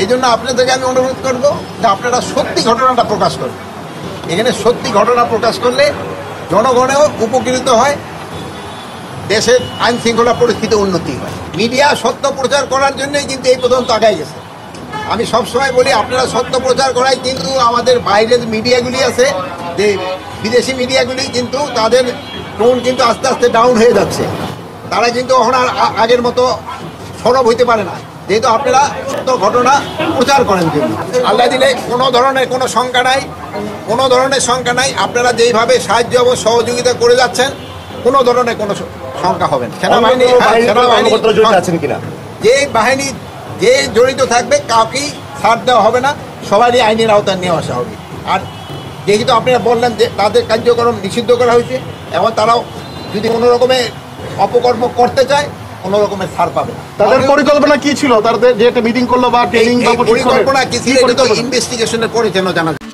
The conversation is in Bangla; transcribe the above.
এই জন্য আপনাদেরকে আমি অনুরোধ করব যে আপনারা সত্যি ঘটনাটা প্রকাশ করবেন। এখানে সত্যি ঘটনা প্রকাশ করলে জনগণেও উপকৃত হয়, দেশের আইন শৃঙ্খলা পরিস্থিতি উন্নতি হয়। মিডিয়া সত্য প্রচার করার জন্যই কিন্তু এই পর্যন্ত আগায় গেছে। আমি সবসময় বলি আপনারা সত্য প্রচার করাই, কিন্তু আমাদের বাইরের মিডিয়াগুলি আছে, যে বিদেশি মিডিয়াগুলি কিন্তু তাদের টোন কিন্তু আস্তে আস্তে ডাউন হয়ে যাচ্ছে। তারা কিন্তু এখন আর আগের মতো সরব হইতে পারে না, যেহেতু আপনারা সত্য ঘটনা প্রচার করেন জন্য। আল্লাহ দিলে কোনো ধরনের কোনো শঙ্কা নাই, কোনো ধরনের শঙ্কা নাই। আপনারা যেইভাবে সাহায্য এবং সহযোগিতা করে যাচ্ছেন, কোনো ধরনের কোনো শঙ্কা হবে না। সেনাবাহিনী যে বাহিনী যে জড়িত থাকবে কাউকেই ছাড় দেওয়া হবে না, সবারই আইনের আওতায় নিয়ে আসা হবে। আর যেহেতু আপনারা বললেন যে তাদের কার্যক্রম নিষিদ্ধ করা হয়েছে, এবং তারাও যদি কোনো রকমের অপকর্ম করতে চায় কোনো রকমের ছাড় পাবে। তাদের পরিকল্পনা কি ছিল? তাদের যে একটা মিটিং করলো বা ট্রেনিং বা পরিকল্পনা কি ছিল, এটা তো ইনভেস্টিগেশনের পরে যেন জানা যায়।